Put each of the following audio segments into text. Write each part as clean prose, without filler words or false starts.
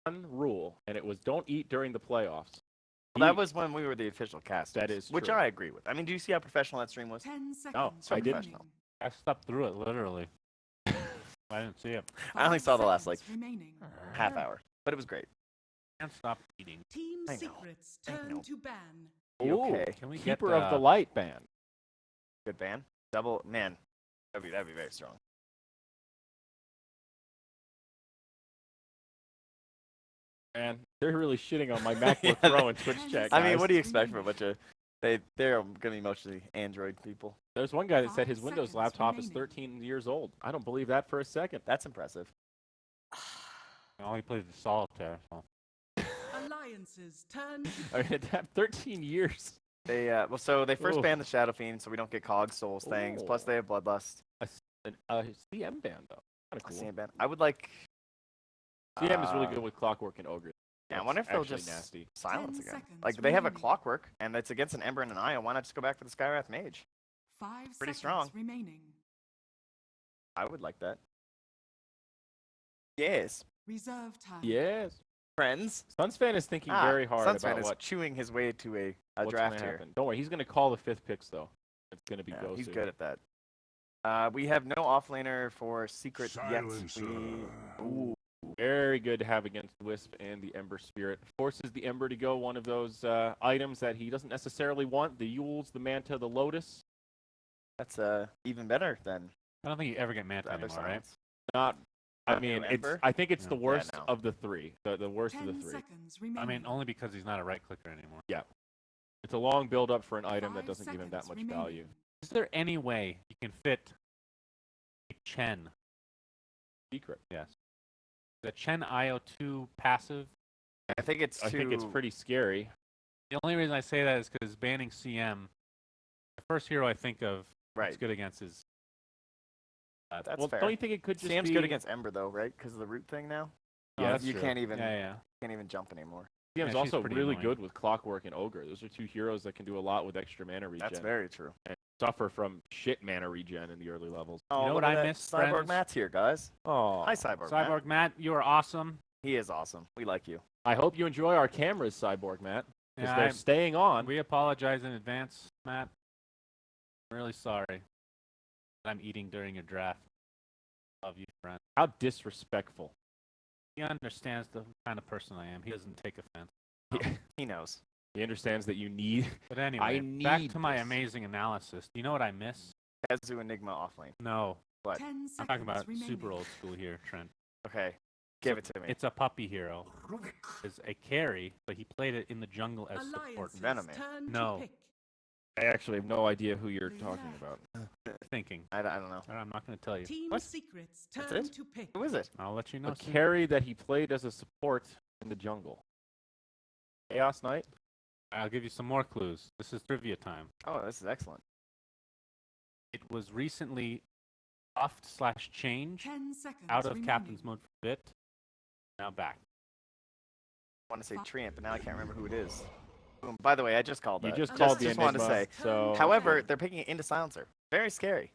One rule, and it was don't eat during the playoffs. Well, that was when we were the official cast. That is which true. I agree with. I mean, do you see how professional that stream was? 10 seconds. No, I didn't. remaining. I stepped through it literally. I didn't see it. I only saw the last like remaining. half hour, but it was great. Can't stop eating. Team I know. secrets I turn know. to ban. Ooh, Okay. Can we get Keeper of the Light band. Good ban. Double man. That'd be very strong. Man, they're really shitting on my MacBook Yeah, Pro and Twitch chat. I mean, guys. what do you expect from a bunch of they're gonna be mostly Android people. There's one guy that said his 5 Windows seconds laptop is remaining. 13 years old. I don't believe that for a second. That's impressive. Oh, he plays the solitaire. So. Alliances turn to I mean, that 13 years. They well, so they first Ooh. banned the Shadow Fiend, so we don't get Cog Souls things. Plus, Ooh. they have Bloodlust. A CM band though. Kind of I cool. see a ban. I would like. CM is really good with Clockwork and Ogre. Yeah, I That's wonder if they'll actually just nasty. silence 10 again. seconds Like they have a remaining. Clockwork, and it's against an Ember and an Io. Why not just go back to the Skywrath Mage? 5 Pretty seconds strong. remaining. I would like that. Yes, Reserve time. Yes. friends. Sunsfan is thinking very hard Sunsfan about is what chewing his way to a what's draft gonna here. happen. Don't worry, he's gonna call the 5th picks though. It's gonna be Yeah, Gosu. he's good at that. We have no offlaner for secret yet. Ooh, Very good to have against Wisp and the Ember Spirit. Forces the Ember to go one of those items that he doesn't necessarily want. The Yules, the Manta, the Lotus. that's even better than I don't think you ever get Manta the other anymore, right? silence. Not. I Not new mean, it's. Ember? I think it's Yeah. the Yeah, worst no. of the three. The worst of 10 the three. seconds remaining. I mean, only because he's not a right clicker anymore. It's a long build up for an item that 5 doesn't give him that seconds much value. remaining. Is there any way you can fit a Chen? Secret. Yes. The Chen IO2 passive. I think it's too. I think it's pretty scary. The only reason I say that is because banning CM, the first hero I think of right. that's good against is. That's Well, fair. don't you think it could just CM's be? good against Ember though, right? Because of the root thing now. Yeah, that's you true. can't even Yeah, can't even jump anymore. CM's Yeah, she's also pretty really annoying. good with Clockwork and Ogre. Those are two heroes that can do a lot with extra mana regen. That's very true. And suffer from shit mana regen in the early levels. Oh, know look what at I that. miss, Cyborg friends? Matt's here, guys. Oh, Hi, Cyborg. Matt. Cyborg Matt, you are awesome. He is awesome. We like you. I hope you enjoy our cameras, Cyborg Matt, because Yeah, they're staying on. we apologize in advance, Matt. I'm really sorry that I'm eating during your draft. Love you, friend. How disrespectful. He understands the kind of person I am. He doesn't take offense. He knows. He understands that you need. But anyway, I back need to my this. amazing analysis. Do you know what I miss? KheZu Enigma offlane. No. What? 10 seconds I'm talking about remaining. super old school here, Trent. Okay, give it to me. It's a puppy hero. It's a carry, but he played it in the jungle as support. Alliances Venom Man. turn to No. pick. I actually have no idea who you're talking about. Thinking. I don't know. I'm not going to tell you. Team What? secrets That's turn it? to pick. Who is it? I'll let you know. A soon. carry that he played as a support in the jungle. Chaos Knight? I'll give you some more clues. This is trivia time. Oh, this is excellent. It was recently buffed/changed 10 seconds out of remaining. Captain's Mode for a bit. Now back. I want to say Treant, but now I can't remember who it is. Boom. By the way, I just called You that. just Just- called the just wanted to Enigma, say. so... However, they're picking it into Silencer. Very scary.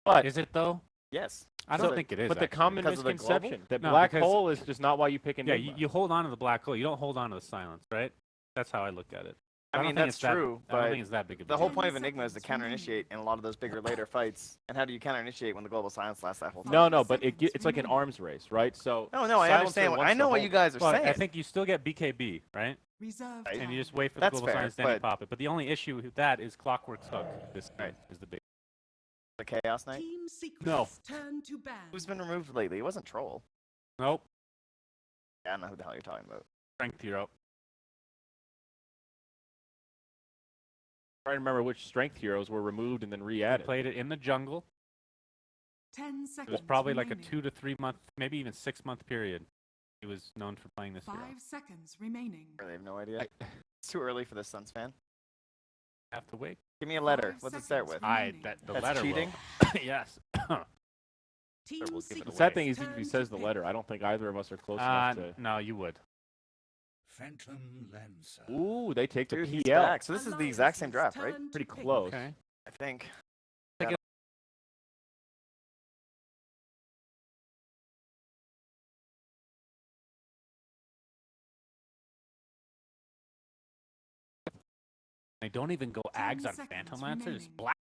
but Is it though? Yes. I So- don't think it is. But the actually. common Because of the misconception that No, black because- hole is just not why you pick Yeah, Enigma. you hold on to the black hole. You don't hold on to the silence, right? That's how I look at it. I don't mean, think that's it's that- true, I don't but think it's that big of a the whole deal. point of 10 Enigma is to seconds counter initiate in a lot of those bigger later fights. And how do you counter initiate when the global silence lasts that whole time? No, but seconds it's like an remaining. arms race, right? So No, I Silencer understand. wants I know the what whole- you guys are But saying. I think you still get BKB, right? Reserve Right. time. And you just wait for That's the global fair, silence, then you but- pop it. But the only issue with that is Clockwork's hook. This Right. is the big. The Chaos Knight. Team secrets No. turn to ban. Who's been removed lately? It wasn't Troll. Nope. Yeah, I don't know who the hell you're talking about. Strength hero. trying to remember which strength heroes were removed and then He re-added. played it in the jungle. 10 seconds It was probably like a remaining. 2 to 3 month, maybe even 6 month period. He was known for playing this 5 hero. seconds remaining. Really have no idea. It's too early for this Suns fan. Have to wait. Give me a letter. 5 What's it start seconds with? remaining. The That's letter cheating? will. Yes. Team we'll give it The secrets sad thing is, turn if he to says the pick. letter, I don't think either of us are close enough to. No, you would. Phantom Lancer. Ooh, they take the Dude, he's PL. back. So this is the exact same draft, right? Turn to Pretty pick. close. Okay. I think. I They don't even go 10 Ags on seconds Phantom Lancer. It's remaining. black.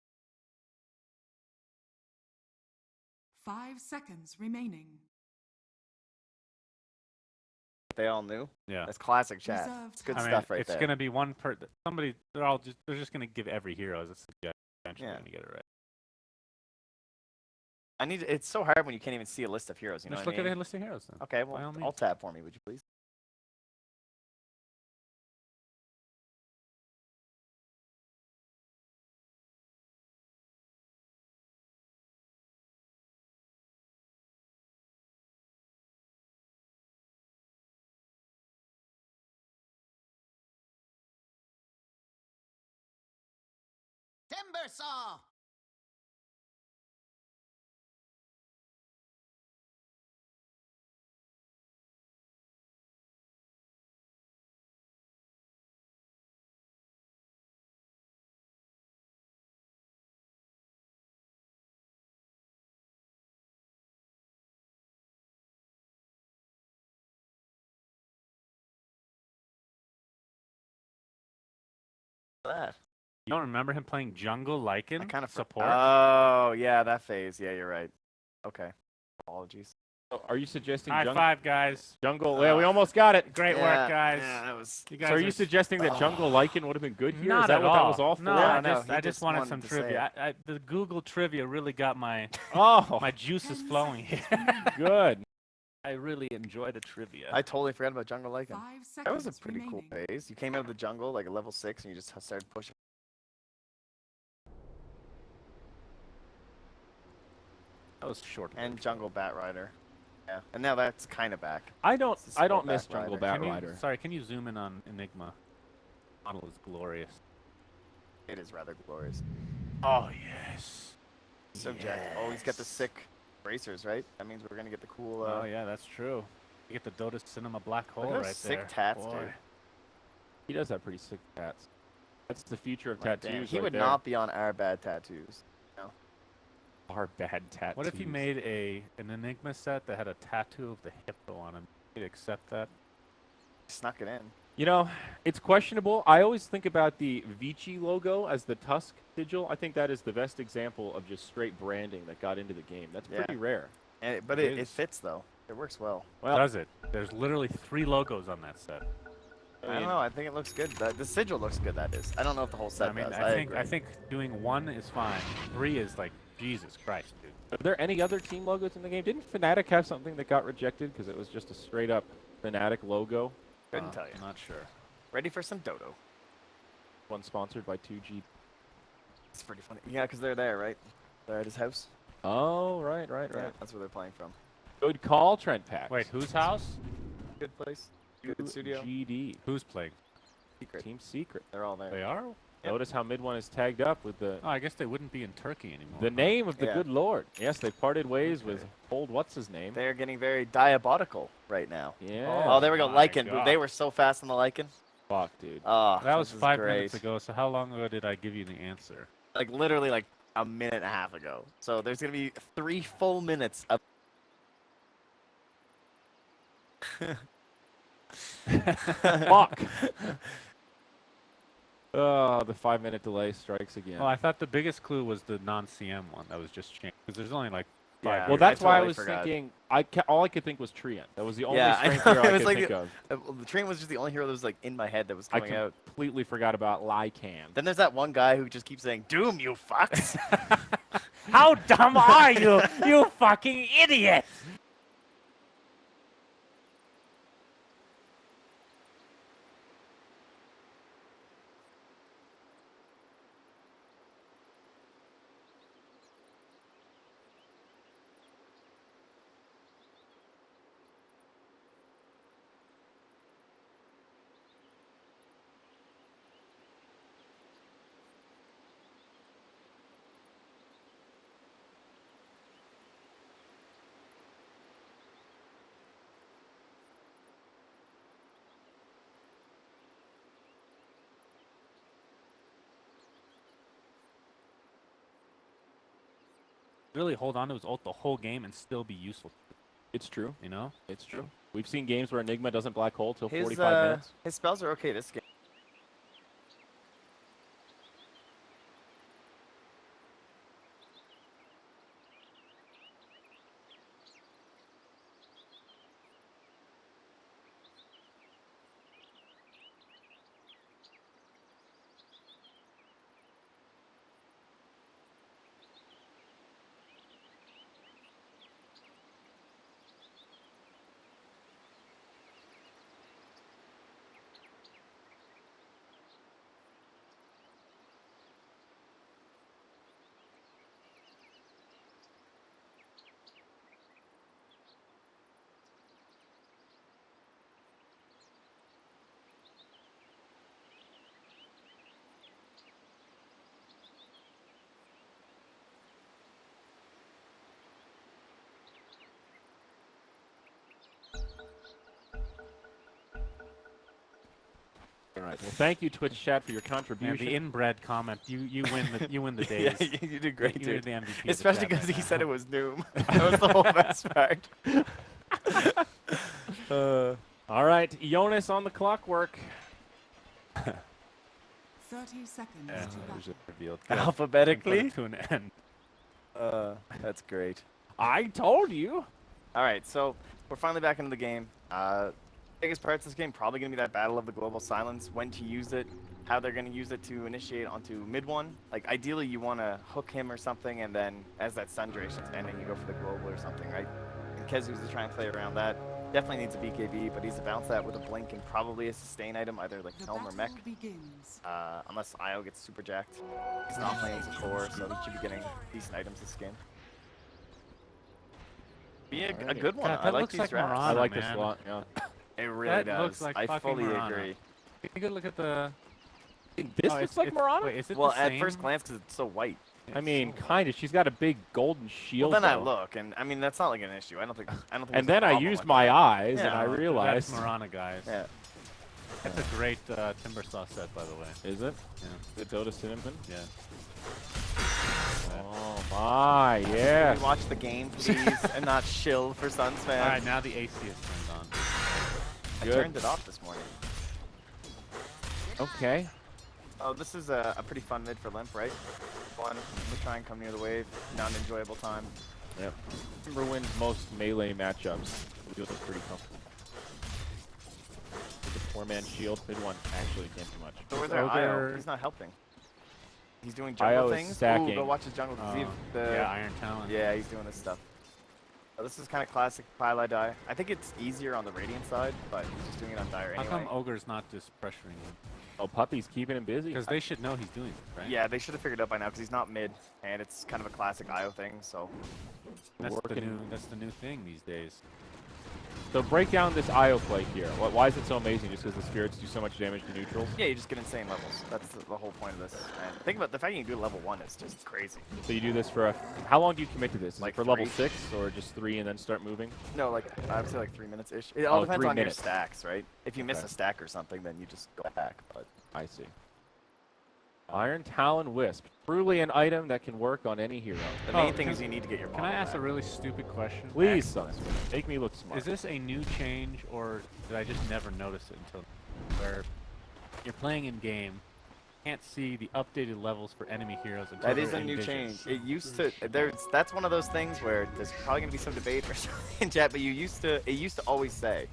5 seconds remaining. They all knew. Yeah. That's classic chat. Reserve It's good time. stuff right it's there. gonna be one per. Somebody. They're just gonna give every hero as a suggestion. Eventually Yeah. gonna get it right. It's so hard when you can't even see a list of heroes. You know Just what look I mean? at the list of heroes then. Okay, By well, all means. alt tab for me, would you please? Timber saw! That. You don't remember him playing jungle Lycan? I kind of support. Oh, yeah, that phase. Yeah, you're right. Okay. Apologies. Oh, are you suggesting High five, guys. jungle? Yeah, we almost got it. Great Yeah, work, guys. Yeah, that was. You guys So are you s- suggesting that jungle Lycan would have been good here? Not Is that at what all. that was all for? No, Yeah, I no, just, he I just just wanted wanted some to say trivia. The Google trivia really got my Oh, my juices 10 flowing seconds here. remaining. good. I really enjoy the trivia. I totally forgot about jungle Lycan. 5 seconds That was a pretty remaining. cool phase. You came out of the jungle like a level 6 and you just started pushing. That was short. And jungle Bat Rider. Yeah. And now that's kind of back. I don't It's a I don't sport miss Bat jungle Rider. Bat Rider. Sorry, can you zoom in on Enigma? Model is glorious. It is rather glorious. Oh yes. Subject. Oh, he's got the sick bracers, right? That means we're gonna get the cool. Oh yeah, that's true. You get the Dota Cinema black hole Look at those right sick there. tats, Boy. dude. He does have pretty sick tats. That's the future of Like, damn, tattoos. he right would there. not be on our bad tattoos. Our bad tattoos. What if you made an Enigma set that had a tattoo of the hippo on him? You'd accept that? Snuck it in. You know, it's questionable. I always think about the Vici logo as the Tusk sigil. I think that is the best example of just straight branding that got into the game. That's Yeah. pretty rare. And but It it is. fits though. It works well. Well, Does it? There's literally 3 logos on that set. I don't know. I think it looks good. The sigil looks good. That is. I don't know if the whole set I mean, does. I agree. think doing 1 is fine. 3 is like Jesus Christ, dude. Are there any other team logos in the game? Didn't Fnatic have something that got rejected because it was just a straight up Fnatic logo? Couldn't tell you. I'm not sure. Ready for some Dodo. One sponsored by 2G. It's pretty funny. Yeah, because they're there, right? They're at his house. Oh, right. Yeah, that's where they're playing from. Good call, Trent Pax. Wait, whose house? Good place. Good studio. GD. Who's playing? Secret. Team Secret. They're all there. They are? Yep. Notice how mid one is tagged up with the Oh, I guess they wouldn't be in Turkey anymore. the name of the Yeah. good Lord. Yes, they parted ways Okay. with old what's his name. They're getting very diabolical right now. Yeah. Oh, there we go. my Lycan. God. They were so fast on the Lycan. Fuck, dude. Oh, That was this is 5 great. minutes ago, so how long ago did I give you the answer? Like literally like a minute and a half ago. So there's gonna be 3 full minutes of. Fuck. Oh, the 5-minute delay strikes again. Well, I thought the biggest clue was the non-CM one that was just changed. Because there's only like 5 Yeah. well, years. that's why I totally was forgot. thinking. All I could think was Treant. That was the only Yeah, I strength know, hero it I was could like think the- of. Well, the train was just the only hero that was like in my head that was I coming out. completely forgot about Lycan. Then there's that one guy who just keeps saying, "Doom, you fucks." How dumb are you? You fucking idiot! Really hold on to his ult the whole game and still be useful, It's true. you know? It's true. We've seen games where Enigma doesn't black hole till His 45 minutes. his spells are okay this game. right. Well, thank you, Twitch chat, for your And contribution. the inbred comment, you win the Yeah, days. you did great, You're dude. the MVP of the Especially chat because right he now. said it was Noom. That was the whole best part. All right, Jonas on the clockwork. 30 seconds Yeah, to there's battle. it revealed. Alphabetically? To an end. That's great. I told you. All right, so we're finally back into the game. Biggest parts of this game probably going to be that battle of the global silence, when to use it, how they're going to use it to initiate onto mid one. Like, ideally, you want to hook him or something, and then as that stun duration's ending, you go for the global or something, right? And KheZu's to try and play around that. Definitely needs a BKB, but he's to bounce that with a blink and probably a sustain item, either like The Helm or Mech. battle begins. Unless Io gets super jacked. He's not playing as a core, so he should be getting decent items this game. Be a Alrighty. good one. God, I that like looks these like drafts. I like this man. a lot. Yeah. It really That does. looks like I fucking fully Marana. agree. Take a good look at the. This Oh, looks like Marana. Wait, is it Well, the at same? first glance, because it's so white. I mean, kind of. She's got a big golden shield. Well, then I though. look, and I mean that's not like an issue. I don't think. And there's a then I problem used with my that. eyes, and Yeah, I well, realized. That's Marana, guys. Yeah. That's a great Timbersaw set, by the way. Is it? Yeah. The Dota Cinnamon? Yeah. Oh my, yeah. Can we watch the game, please, and not shill for Suns fans? All right, now the AC is turned on. I Good. turned it off this morning. Okay. Oh, this is a pretty fun mid for Limp, right? One, we try and come near the wave. Not an enjoyable time. Yep. Timber wins most melee matchups. Feels pretty comfortable. With the 4-man shield, mid one actually can't do much. So where's our Ogre- Io? He's not helping. He's doing Io jungle is things. Ooh, stacking. go watch his jungle. 'Cause he- Yeah, Iron Talon. yeah, he's doing this stuff. Oh, this is kind of classic Pylai die. I think it's easier on the Radiant side, but he's just doing it on Dire How anyway. come Ogre's not just pressuring him? Oh, Puppey's keeping him busy. Because they should know he's doing it, right? Yeah, they should have figured it out by now because he's not mid, and it's kind of a classic Io thing. So That's working. That's the new thing these days. So break down this Io play here. Why is it so amazing? Just because the spirits do so much damage to neutrals? yeah, you just get insane levels. That's the whole point of this. And think about the fact you can do level 1 is just crazy. So you do this for how long do you commit to this? Is Like it for level 3. 6 or just 3 and then start moving? No, like I would say like 3 minutes ish. It all Oh, depends 3 on minutes. your stacks, right? If you miss Okay. a stack or something, then you just go back. But I see. Iron Talon Wisp. Truly an item that can work on any hero. the main Oh, thing can- is you need to get your. Can I model ask a back. really stupid question? Please, Suns, make me look smart. Is this a new change, or did I just never notice it until where you're playing in game, can't see the updated levels for enemy heroes until That is they're a in new vision? change. It used to. That's one of those things where there's probably gonna be some debate or something in chat, but it used to always say.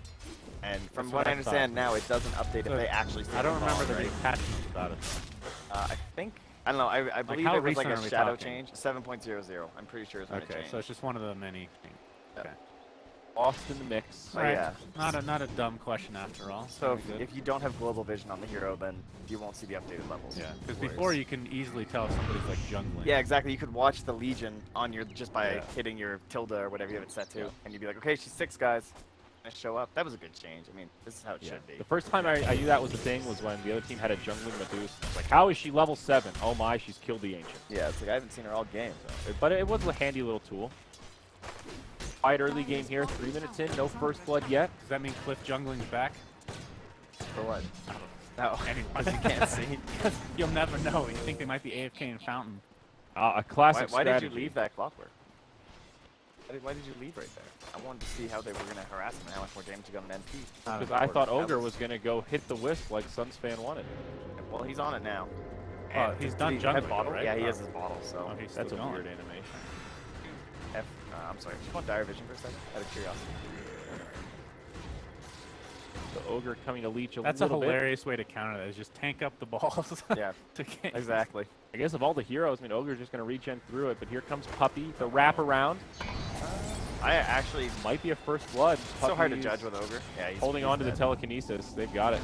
And from That's what what I I understand now, it doesn't update So if they actually. I don't remember there right? being patch notes about it. I think. I don't know. I believe how it was like recent a are we shadow talking? change. 7.00. I'm pretty sure it's when it Okay, changed. so it's just one of the many things. Yeah. Okay. Lost in the mix. Oh, Alright, yeah. Not a dumb question after all. So Very good. if you don't have global vision on the hero, then you won't see the updated levels. Yeah, because Warriors. before you can easily tell if somebody's like jungling. Yeah, exactly. You could watch the Legion on your just by Yeah. hitting your tilde or whatever you have it set to, Yeah. and you'd be like, okay, she's 6 guys. And show up. That was a good change. I mean, this is how it Yeah. should be. The first time I knew that was the thing was when the other team had a jungling Medusa. I was like, how is she level 7? Oh my, she's killed the Ancient. Yeah, it's like I haven't seen her all game. But it was a handy little tool. Quiet early game here, 3 minutes in, no first blood yet. Does that mean Cliff jungling's back? For what? No, Anyway. because you can't see. You'll never know. You think they might be AFK in Fountain. A classic Why did strategy. you leave that clockwork? Why did you leave right there? I wanted to see how they were going to harass him and how much more damage he got on NP. Because I thought Ogre was going to go hit the Wisp like Suns fan wanted. Well, he's on it now. Oh, And he's did done he have jungling, bottle? right? Yeah, he has his bottle, so. Oh, he's That's a still going. weird animation. I'm sorry. Did you want Dire Vision for a second? Out of curiosity. The Ogre coming to leech a That's a little bit. hilarious way to counter that, is just tank up the balls. Yeah, to get exactly. I guess of all the heroes, I mean, Ogre's just going to regen through it, but here comes Puppey, the wraparound. I actually. Might be a first blood. It's so hard to Puppey's judge with Ogre. Yeah, he's holding on to the dead. telekinesis. They've got it.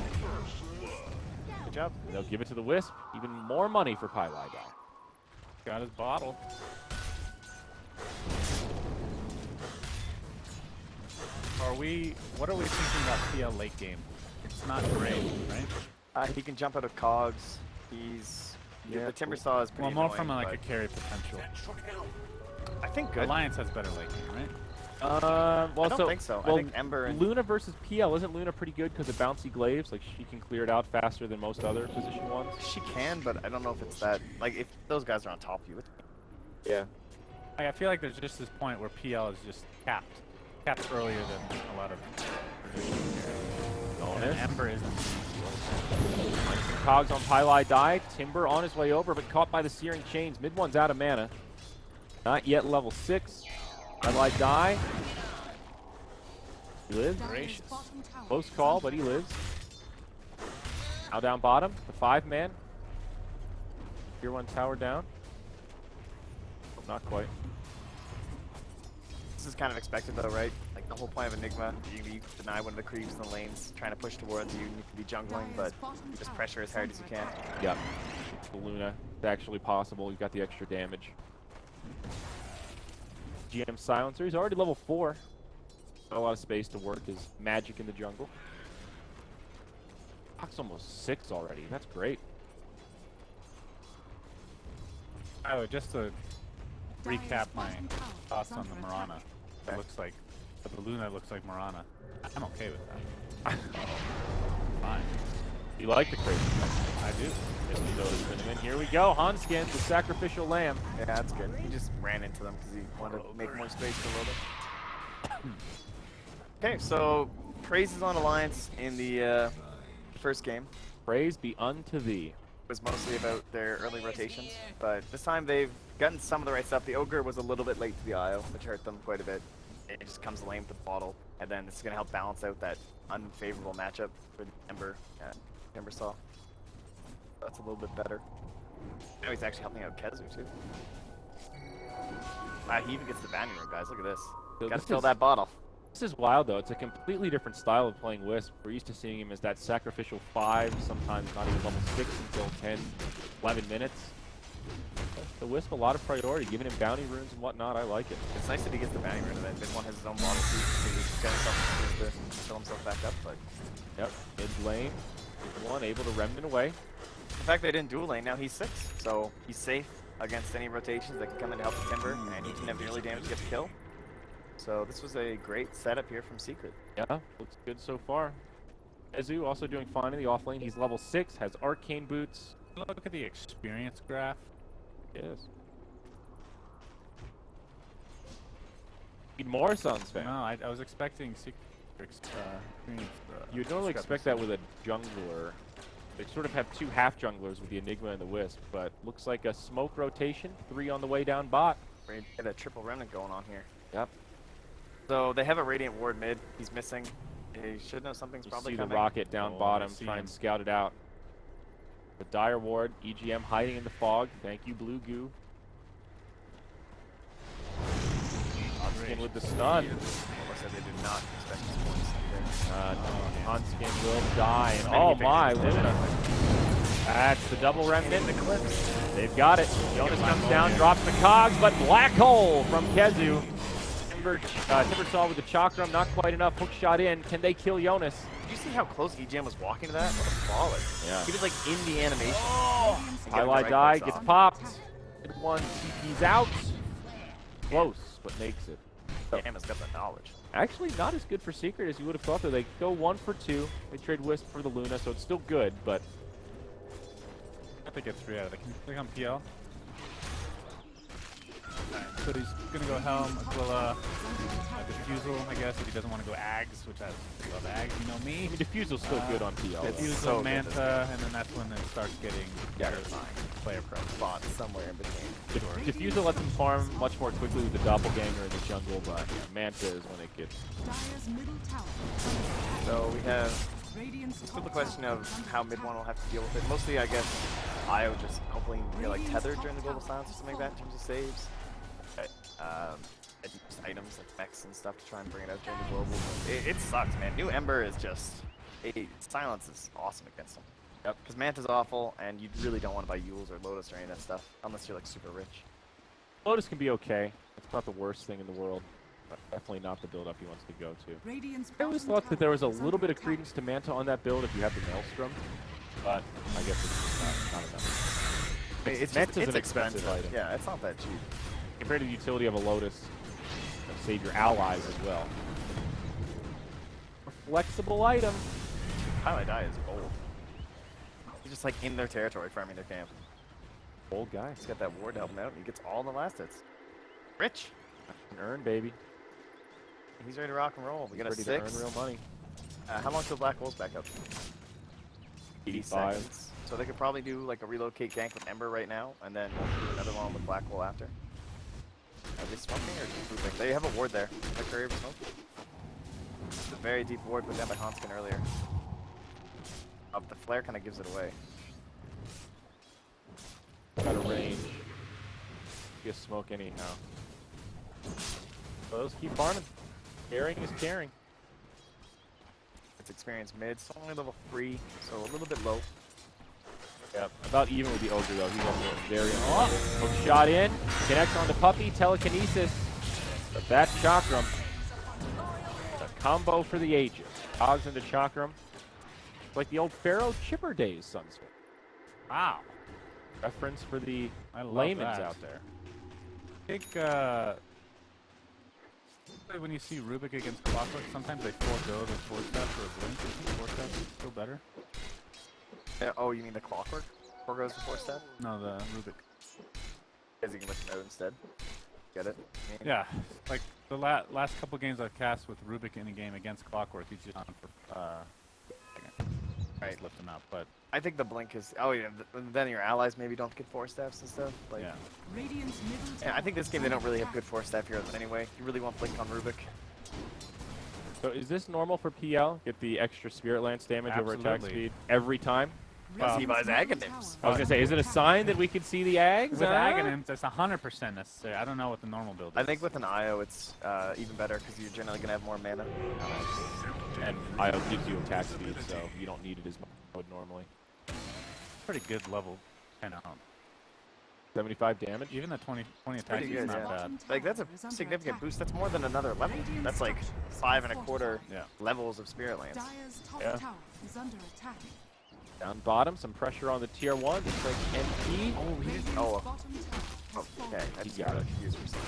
Good job. They'll give it to the Wisp. Even more money for Pylai guy. Got his bottle. What are we thinking about PL late game? It's not great, right? He can jump out of cogs. He's. Yeah. The Timber Saw is pretty Well, more annoying, from like a but carry potential. I think good. Alliance has better late game, right? I don't think so. I think Ember and Luna versus PL, isn't Luna pretty good because of bouncy glaives? Like, she can clear it out faster than most other position ones? she can, but I don't know if it's that. Like, if those guys are on top of you, it's Yeah. I feel like there's just this point where PL is just capped earlier than a lot of positions here. And Ember isn't. Cogs on Pylai die. Timber on his way over, but caught by the Searing Chains. Mid one's out of mana. Not yet level 6. Pylai die. He lives. Dyer's bottom tower Close is call, under but he attack. lives. Now down bottom, the 5-man. Tier 1 tower down. Oh, not quite. This is kind of expected though, right? Like the whole point of Enigma, you deny one of the creeps in the lanes, trying to push towards you, and you can be jungling, but you just pressure as hard as you can. Yep. The Luna. It's actually possible. You got the extra damage. GM Silencer. He's already level 4. Got a lot of space to work his magic in the jungle. Fox almost 6 already. That's great. Oh, just to recap Dyer's my bottom tower thoughts is on the under Marana. attack. It looks like the Luna looks like Marana. I'm okay with that. Fine. You like the crazy? I do. Yes, we noticed. And here we go. Hanskins, the sacrificial lamb. Yeah, that's good. He just ran into them because he wanted to make more space for loading. Okay, so praise is on Alliance in the first game. Praise be unto thee. It was mostly about their early rotations, but this time they've gotten some of the right stuff. The Ogre was a little bit late to the IO, which hurt them quite a bit. It just comes lame with the bottle, and then it's going to help balance out that unfavorable matchup for the Ember. Ember Saw. That's a little bit better. Now he's actually helping out KheZu too. He even gets the bounty rune, guys. Look at this. So Gotta this fill is- that bottle. This is wild, though. It's a completely different style of playing Wisp. We're used to seeing him as that sacrificial 5, sometimes not even level 6 until 10, 11 minutes. The Wisp, a lot of priority, giving him bounty runes and whatnot. I like it. It's nice that he gets the bounty rune, and then Mid-1 has his own bottle too, so he's got himself to fill himself back up. But Yep, mid lane, Mid-1 able to remnant away. the fact they didn't dual lane, now he's 6, so he's safe against any rotations that can come in to help the Timber, and he can have the early damage to get the kill. So this was a great setup here from Secret. Yeah, looks good so far. KheZu also doing fine in the offlane. He's level 6, has arcane boots. Look at the experience graph. Yes. Need more Suns fan. No, I was expecting experience. You'd normally expect that with a jungler. They sort of have 2 half junglers with the Enigma and the Wisp, but looks like a smoke rotation. 3 on the way down bot. We're gonna get a triple remnant going on here. Yep. So they have a Radiant Ward mid. He's missing. He should know something's You probably see coming. the rocket down Oh, bottom, I see try him. and scout it out. The Dire Ward, EGM hiding in the fog. Thank you, Blue Goo. Hanskin with the stun. Almost said they did not expect his points either. Hanskin will die. And Maybe oh he my, picked his Luna. damage. That's the double remnant. The clips. They've got it. Jonas comes down, drops the cogs, but black hole from KheZu. Timbersaw with the chakram, not quite enough. Hook shot in. Can they kill Jonas? Did you see how close EGM was walking to that? What a baller. Yeah. He was like in the animation. Radiant's He got the Highlight right die, clicks gets off. popped. Mid-1 CP's out. Close, but makes it. Damn, has got the knowledge. Actually, not as good for Secret as you would have thought. Though they go 1 for 2. They trade Wisp for the Luna, so it's still good, but I think it's 3 out of it. Can you click on PL? Alright, so he's gonna go Helm, Aquila, Diffusal, I guess, if he doesn't want to go Ags, which I love Ags, you know I me. mean, Diffusal's still good on PL. it's though. Diffusal, so good, Manta, and then that's when it starts getting better player pro. Spot somewhere in between. Diffusal lets him farm much more quickly with the doppelganger in the jungle, but yeah, Manta is when it gets. Dyer's middle tower is under attack. So we have Radiant's still the top question tower of is under how attack. Mid-1 will have to deal with it. Mostly, I guess, IO just hopefully get like tethered during the global silence or something like that in terms of saves. Just items like mechs and stuff to try and bring it out during the global. It sucks, man. New Ember is just silence is awesome against them. Yep. Because Manta's awful, and you really don't want to buy Yules or Lotus or any of that stuff unless you're like super rich. Lotus can be okay. It's not the worst thing in the world, but definitely not the build-up he wants to go to. Radiant's I always bottom thought that there was a tower is little bit under of credence to Manta on that build if you have the Maelstrom, but I guess it's just not enough. It's Manta's just, an expensive item. Yeah, it's not that cheap. Compared to the utility of a Lotus, save your allies as well. A flexible item. Highlight Die is gold. He's just like in their territory farming their camp. Old guy. He's got that ward to help him out, and he gets all the last hits. Rich. An earn, baby. He's ready to rock and roll. We got a Ready 6. to earn real money. How long till Black Hole's back up? 85. seconds. So they could probably do like a relocate gank with Ember right now, and then do another one with Black Hole after. Are they smoking or just moving? They have a ward there. Is that courier smoke? It's a very deep ward put down by Hanskin earlier. The flare kind of gives it away. Got a range. Just smoke anyhow. So let's keep farming. Caring is caring. It's experience mid. It's only level 3, so a little bit low. Yep. About even with the Ogre though. He's also very hook shot in. Connects on the Puppey. Telekinesis. But that Chakram. A combo for the ages. Cogs into Chakram. Like the old Pharaoh Chipper days, Sunstorm. Wow. Reference for the I love layman's that. out there. I think when you see Rubik against Clockwork, sometimes they forego the 4-step or a blink. Isn't 4-step still better? Oh, you mean the Clockwork? 4 goes to 4-step? No, the Rubik. Because you can lift him out instead. Get it? I mean, Yeah, like the last couple games I've cast with Rubik in a game against Clockwork, he's just on for Right. just lift him up. But I think the blink is. Oh yeah. Then your allies maybe don't get 4-steps and stuff. Like. yeah, Radiant's middle Yeah, I tower think this is game they don't under really have attack. good 4-step heroes anyway. You really want blink on Rubik. So is this normal for PL? Get the extra Spirit Lance damage over attack Absolutely. speed every time? Well, he buys Radiant's middle Aghanims. tower I was gonna say, is it a sign that we could see the Ags? with Aghanims, that's 100% necessary. I don't know what the normal build is. I think with an IO it's even better because you're generally gonna have more mana. And IO gives you attack speed, so you don't need it as much as you would normally. pretty good level 10 out. 75 damage. Even the 20 attack Pretty is good, not yeah. bad. Like that's a significant boost. That's more than another level. That's like 5 1/4 Yeah. levels of Spirit Lance. Dyer's top Yeah. tower is under attack. Down bottom, some pressure on the tier 1, just like NP. Oh, he just. Radiant's Oh, bottom tower has fallen. okay. I He just got got it. confused for a second.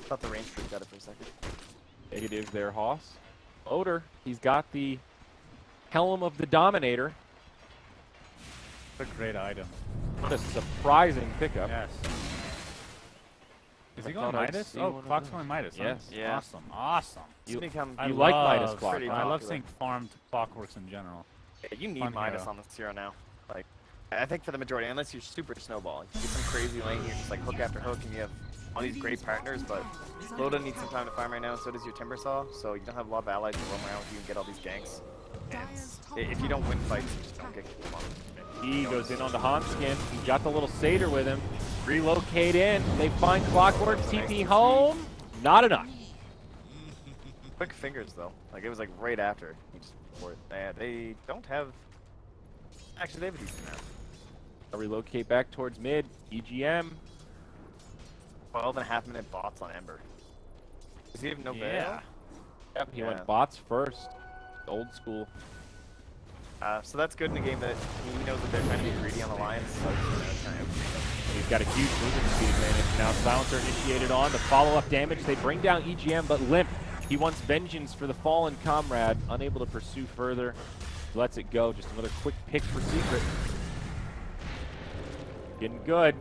Thought the range troop got it for a second. Negative there, Hoss. Oder, he's got the Helm of the Dominator. It's a great item. What a surprising pickup. Yes. Is he I going thought I'd Midas? see Oh, one of Clock's those. going Midas. Huh? Yes. Yeah. Awesome. Awesome. It's become. You like Midas Clock, pretty I love popular. seeing farmed Clockworks in general. Yeah, you need fun Midas hero. on this hero now. Like, I think for the majority, unless you're super snowball, you get some crazy lane, you're just like hook after hook, and you have all these great partners. But Loda needs some time to farm right now, and so does your Timber Saw. So you don't have a lot of allies to roam around with you and get all these ganks. And if you don't win fights, you just don't get them on. He goes in on the Hanskin. He's got the little Satyr with him. Relocate in. They find Clockwork. TP home. Not enough. Quick fingers though, like it was like right after he just for it. They don't have. Actually, they have a decent amount. I'll relocate back towards mid. EGM. 12.5-minute bots on Ember. Does he have no Yeah. veil? Yep, he Yeah. went bots first. Old school. So that's good in a game that he knows that they're trying to be greedy on the lines. So he's trying to He's got a huge movement speed advantage. Now Silencer initiated on. The follow-up damage. They bring down EGM, but limp. He wants vengeance for the fallen comrade. Unable to pursue further. Lets it go. Just another quick pick for Secret. Getting good.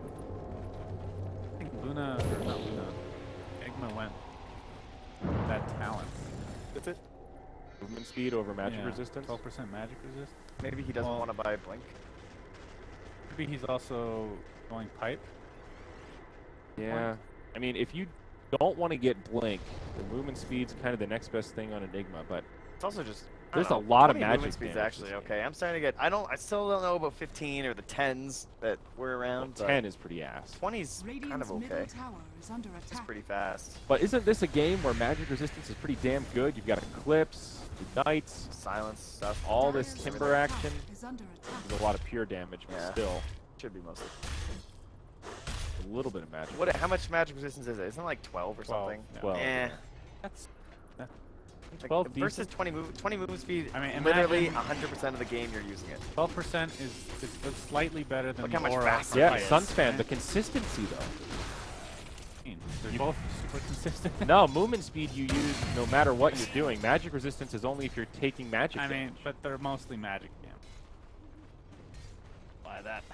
I think Luna, or not Luna, Igma went with that talent. That's it. Movement speed over magic Yeah, resistance. 12% magic resist. Maybe he doesn't Well- want to buy Blink. Maybe he's also going pipe. Yeah. I mean, if you don't want to get Blink, the movement speed's kind of the next best thing on Enigma, but It's also just. I There's don't a know, lot of 20 magic movement speed's damage actually this game. okay. I'm starting to get. I still don't know about 15 or the 10s that were around. but 10 is pretty ass. 20's Radiant's kind of middle okay. tower is under It's attack. pretty fast. But isn't this a game where magic resistance is pretty damn good? You've got Eclipse, Ignites, Silence stuff. all this Dyer's timber middle action. tower is under attack. There's a lot of pure damage, but Yeah. still Should be mostly. a little bit of magic. What? How much magic resistance is it? Isn't it like 12 or 12, something? yeah. 12. Eh. That's Like, 12 versus decent. 20 movement speed. I mean, literally imagine- 100% of the game you're using it. 12% is slightly better than Look how much Aura faster Yeah, Right. Sunspan, right? the consistency though. mean? They're both super consistent. No, movement speed you use no matter what you're doing. Magic resistance is only if you're taking magic I mean, damage. but they're mostly magic damage. Why that?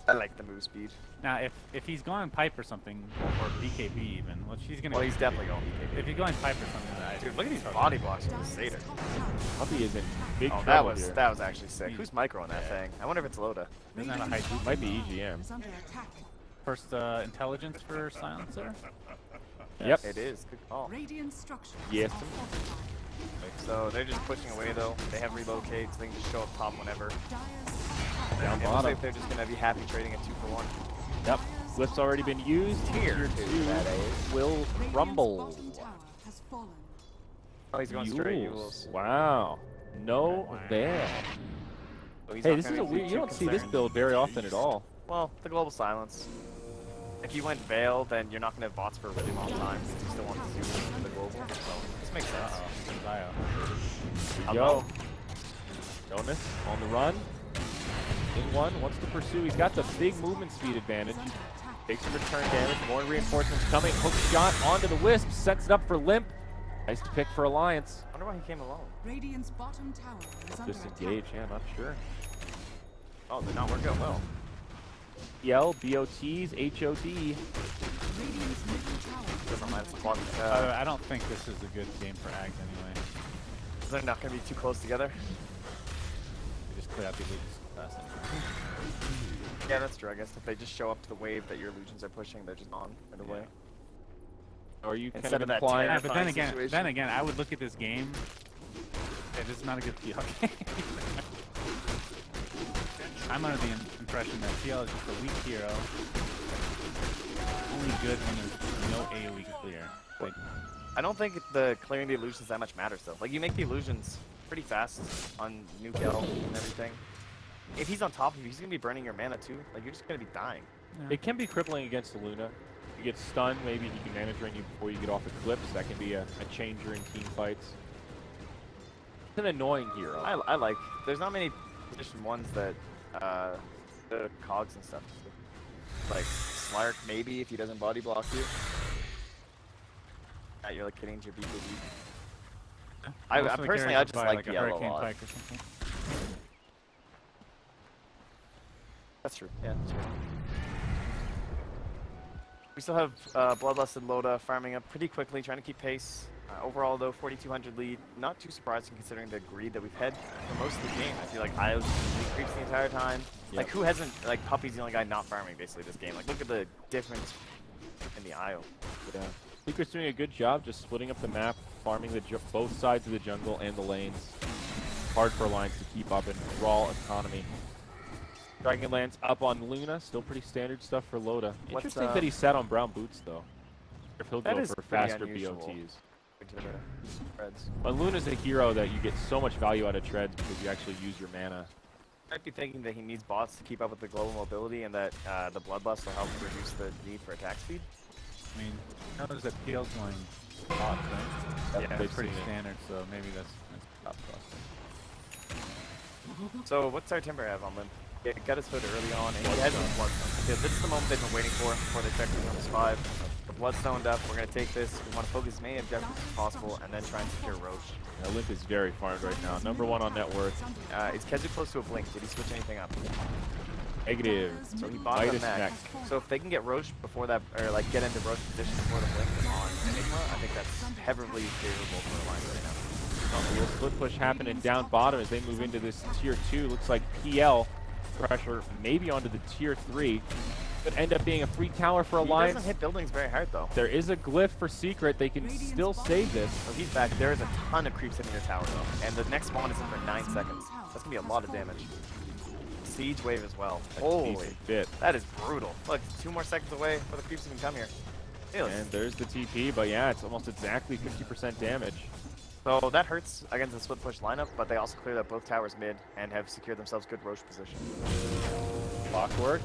I like the move speed. Now, if he's going pipe or something, or BKB even, well, she's gonna. Well, he's definitely going. If he's going pipe or something, Dude, look at these body blocks from the Dire's Satyr. top tower Puppey is in big Oh, trouble that here. was actually sick. Who's micro on that thing? I wonder if it's Loda. doesn't have a high Radiant's Might be bottom tower EGM. is under attack. first intelligence for silencer. Yep. It is. Good call. Radiant structures Yes. are fortified. So they're just pushing away though. They have relocate, so they can just show up top whenever. Dire's top tower Down It looks bottom. like they're just gonna be happy trading a 2-for-1. Yep. Glyph's already been used. Tier 2 will Radiant's crumble. bottom tower has fallen. Oh, he's going straight. Yules. Wow. No veil. So he's Hey, not this is gonna a be weird. You too don't see this concerned. build very often at all. Well, the global silence. If you went Veil, then you're not gonna have bots for a really long time because you still want to zoom into the global. So this makes sense. Yo. Jonas on the run. In one, wants to pursue. He's got the big movement speed advantage. Is under attack. Takes some return damage. More reinforcements coming. Hook shot onto the Wisp. Sets it up for Limp. Nice to pick for Alliance. I wonder why he came alone. Radiant's bottom tower is under Disengage. attack. Yeah, not sure. Oh, did not work out well. EL, BOTs, HOD. Radiant's middle tower is Never under mind. It's attack. blocked. I don't think this is a good game for Ags anyway. They're not gonna be too close together. They just clear out the illusions fast anyway. Yeah, that's true. I guess if they just show up to the wave that your illusions are pushing, they're just on right away. Are you kind Instead of of that implying? Yeah, but then Terrifying again, situation. I would look at this game. Okay, this is not a good PL game. I'm under the impression that PL is just a weak hero. Only good when there's no AoE clear. Like, I don't think the clearing the illusions that much matters though. Like you make the illusions pretty fast on new kill and everything. If he's on top of you, he's gonna be burning your mana too. Like you're just gonna be dying. It can be crippling against the Luna. You get stunned, maybe he can manage drain you before you get off Eclipse. That can be a changer in team fights. It's an annoying hero. I like. There's not many position ones that the cogs and stuff. Like Slark maybe if he doesn't body block you. You're like getting into your BKB. I mostly personally, carried I up just by, like a yellow a Hurricane lot. Pike or something. That's true. Yeah. That's true. We still have Bloodlusted Loda farming up pretty quickly, trying to keep pace. Overall, though, 4,200 lead. Not too surprising considering the greed that we've had for most of the game. I feel like Io's just creeps the entire time. Yep. Like, who hasn't? Like, Puppey's the only guy not farming basically this game. Like, look at the difference in the Io. Yeah. Secret's doing a good job just splitting up the map, farming both sides of the jungle and the lanes. Hard for Alliance to keep up in raw economy. Dragonlance up on Luna, still pretty standard stuff for Loda. What's, Interesting that he sat on brown boots though. If he'll That go is for pretty faster unusual. BOTs. To the spreads. But Luna's a hero that you get so much value out of treads because you actually use your mana. Might be thinking that he needs bots to keep up with the global mobility and that the Bloodlust will help reduce the need for attack speed. I mean, notice that PL's going bots, right? Yeah, That's they've pretty seen it. standard, so maybe that's top cost. So what's our Timber have on Limp? Yeah, got his hood early on, and he has his Bloodstone. Yeah, this is the moment they've been waiting for before they check on this 5. The Bloodstoned up, we're going to take this, we want to focus as many objectives as possible, and then try and secure Roche. Now, Limp is very farmed right now. Number 1 on net worth. Is KheZu close to a blink? Did he switch anything up? Negative. So he bought Midas the mech. mech. So if they can get Roche before that, or like get into Roche position before the blink on Enigma, I think that's heavily favorable for Alliance right now. The split push happening down bottom as they move into this tier 2. Looks like PL pressure maybe onto the tier 3. Could end up being a free tower for He Alliance. doesn't hit buildings very hard though. There is a glyph for secret. They can still save this. So he's back. There is a ton of creeps hitting your tower though, and the next spawn is in for 9 seconds. That's gonna be a lot of damage. Siege wave as well. A Holy, decent bit. that is brutal. Look, 2 more seconds away for the creeps to even come here. Ew. And there's the TP, but yeah, it's almost exactly 50% damage. So that hurts against the split push lineup, but they also cleared up both towers mid and have secured themselves good Roche position. Clockwork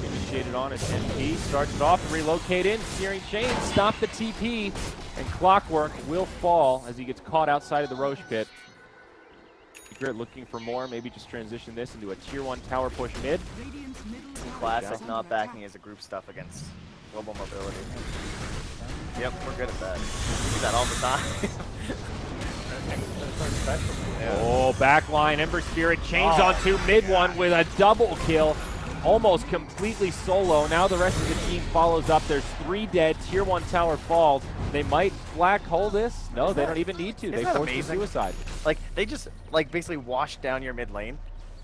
initiated on his MP, starts it off, relocate in, Searing Chain, stop the TP, and Clockwork will fall as he gets caught outside of the Roche pit. Secret looking for more, maybe just transition this into a tier 1 tower push mid. Radiant's middle tower is Classic under not backing attack. as a group stuff against global mobility. Yep, we're good at that. We do that all the time. Oh, backline. Ember Spirit chains onto mid one with a double kill. Almost completely solo. Now the rest of the team follows up. There's 3 dead. Tier 1 tower falls. They might black hole this. No, they don't even need to. They Isn't that force the amazing? suicide. Like, they just, like, basically wash down your mid lane,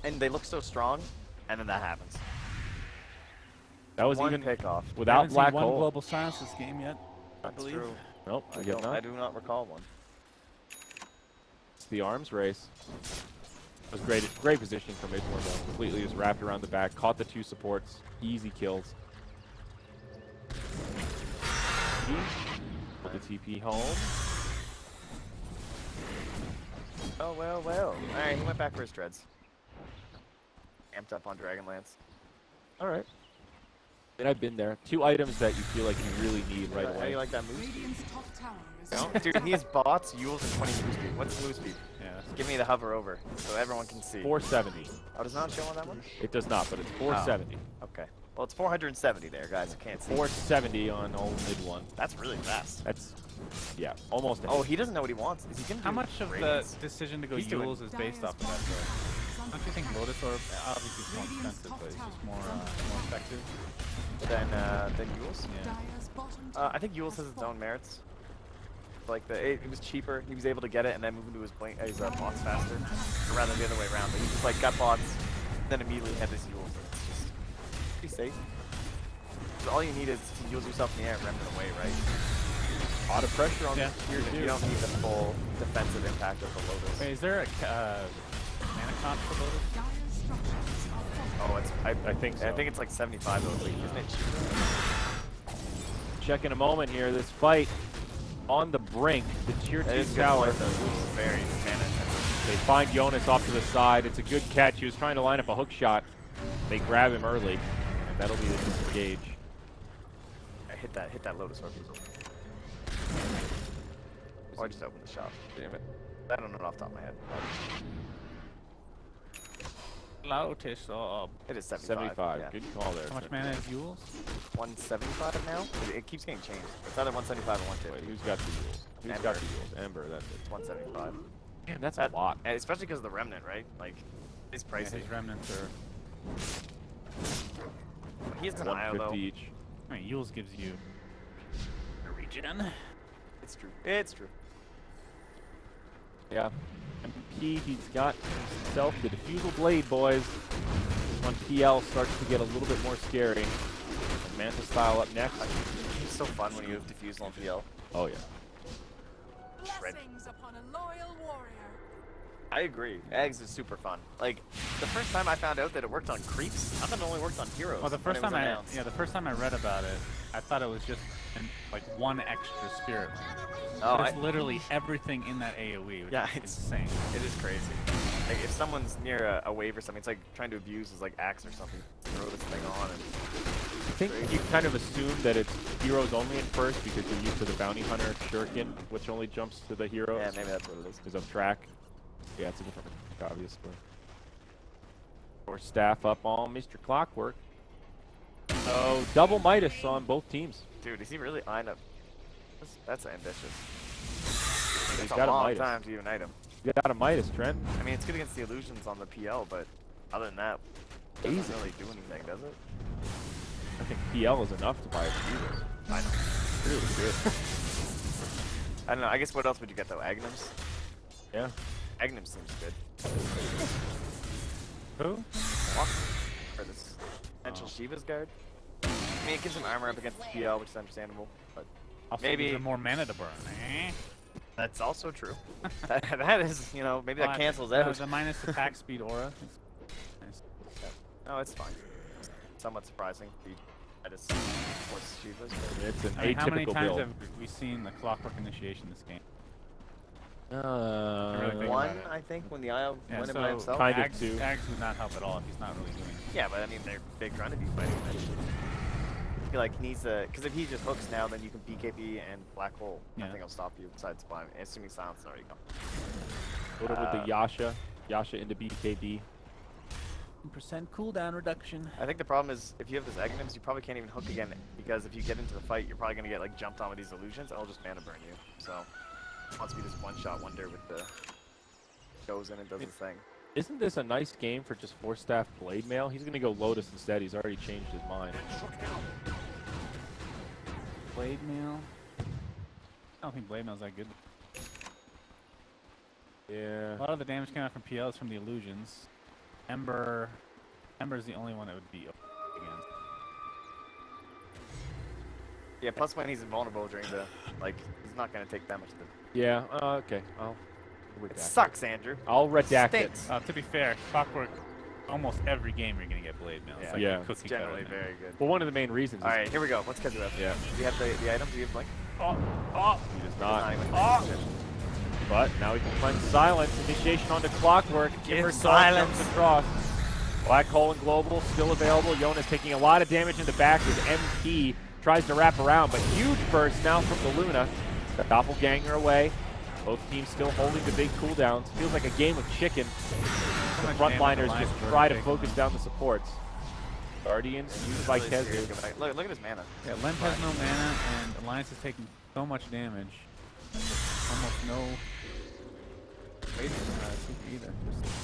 and they look so strong, and then that happens. That was One even pickoff. I without haven't black seen one hole. global silence this game yet. I That's believe. true. Nope, I I get not. do not recall one. It's the arms race. It was great positioning from mid one though. Completely just wrapped around the back, caught the 2 supports, easy kills. Put the TP home. Oh, well, well. Alright, he went back for his dreads. Amped up on Dragonlance. All right. And I've been there. 2 items that you feel like you really need right How do away. you like that move? Radiant's top tower is No? under Dude, he has bots, Yules, and 20 move speed. What's move speed? Yeah. Give me the hover over, so everyone can see. 470. Oh, does it not show on that one? It does not, but it's 470. Okay. Well, it's 470 there, guys. You can't see. 470 on old mid one. That's really fast. That's, yeah, almost. Oh, he doesn't know what he wants. Is he gonna How do much of radiance? the decision to go He's doing- Yules is based off of that, though? Don't you think Lotus Orb, obviously it's more expensive, but it's just more effective? Than Yules? Yeah. Dire's bottom tower I think Yules has its own merits. Like it was cheaper. He was able to get it and then move into his bots faster, or rather the other way around. But he just like got bots, then immediately had this Yules. It's just pretty safe. So all you need is to use yourself in the air and remnant away, right? A lot of pressure on Yeah. this tier You 2. don't need the full defensive impact of the Lotus. Wait, is there a mana comp for Lotus? Dire's structures are falling. Oh, it's I think so. I think it's like 75 though. Like, isn't it cheaper? Check in a moment here. This fight on the brink. The tier 2 That is a good tower. point, though. Yules is very mana. They find Jonas off to the side. It's a good catch. He was trying to line up a hook shot. They grab him early, and that'll be the disengage. Hit that Lotus Orb. Or I just opened the shop. Damn it. I don't know it off the top of my head. Lotus Orb. It is 75. 75. Yeah. Good call there. How much mana is Yules? 175 now? It keeps getting changed. It's either 175 or 150. Wait, who's got the Yules? Who's Ember. got the Yules? Ember, that's it. It's 175. Man, that's That- a lot. And especially because of the remnant, right? Like, it's Yeah, pricey. his remnants are. He has an IO though. 150 each. I mean, Yules gives you a regen. It's true. It's true. Yeah. MP, he's got himself the diffusal blade, boys. This one PL starts to get a little bit more scary. And Manta style up next. It's so fun when you have defusal on PL. Oh, yeah. Blessings upon a loyal warrior. I agree. Eggs is super fun. Like, the first time I found out that it worked on creeps, I thought it only worked on heroes. Well, the when first it was time announced. the first time I read about it, I thought it was just like one extra spirit. Oh, But it's literally everything in that AoE, which Yeah, is it's- insane. It is crazy. Like, if someone's near a wave or something, it's like trying to abuse his like axe or something. Throw this thing on and I think you kind of assume that it's heroes only at first because you're used to the bounty hunter shuriken, which only jumps to the heroes. yeah, maybe that's what it is. Is up track. Yeah, it's a different attack, obviously. Or staff up on Mr. Clockwork. So double Midas on both teams. Dude, is he really eyeing up? That's ambitious. He's It's a got a long Midas. time to even item. You got a Midas, Trent. I mean, it's good against the illusions on the PL, but other than that, it doesn't really do anything, does it? I think PL is enough to buy a Midas. I know. Really good. I don't know. I guess what else would you get though? Aghanim's? Yeah. Aghanim seems good. Who? Walk for this potential Shiva's guard. I mean, it gives him armor up against the PL, which is understandable, but Also, maybe- gives him more mana to burn. that's also true. that is, you know, maybe that Well, cancels the- out. The minus attack speed aura. Nice. No, it's fine. Somewhat surprising. I just force Shiva's. but- It's an I mean, how many atypical times build. have we seen the Clockwork Initiation this game? Uh, really big One, about it. I think, when the IO Yeah, went in so by himself. kind of Ags, two. Ags would not help at all if he's not really doing it. Yeah, but I mean, they're trying to be fighting eventually. I feel like he needs a, because if he just hooks now, then you can BKB and Black Hole. Yeah. Nothing will stop you besides Sublime. Assuming Silence is already gone. What with the Yasha into BKB. 7% cooldown reduction. I think the problem is if you have this Aghanim's, you probably can't even hook again because if you get into the fight, you're probably gonna get like jumped on with these illusions, and it'll just mana burn you. So it wants to be this one-shot wonder with the goes in and does his thing. Isn't this a nice game for just 4-staff Blade Mail? He's gonna go Lotus instead. He's already changed his mind. Blade Mail. I don't think Blade Mail's that good. Yeah. A lot of the damage coming out from PL is from the illusions. Ember's the only one that would be against. Yeah, plus when he's invulnerable during the, like, he's not gonna take that much of the... Yeah, okay. I'll redact It sucks, Andrew. I'll redact it. Stinks. To be fair, Clockwork, almost every game you're gonna get Blade Mail. It's like Yeah. a cookie cutter Generally thing. very good. Well, one of the main reasons is Alright, here we go. What's KheZu have? Yeah. Do you have the items? Do you have Blink? he does not. Oh! But now we can find silence. Initiation onto Clockwork. Kimber silence. jumps across. Black Hole and Global still available. Jonas taking a lot of damage in the back as MP tries to wrap around, but huge burst now from the Luna. The Doppelganger away. Both teams still holding the big cooldowns. Feels like a game of chicken. The frontliners just try to focus down the supports. Guardians used by KheZu. Look at his mana. Yeah, Lemp has no mana, and Alliance is taking so much damage. Almost no CP either.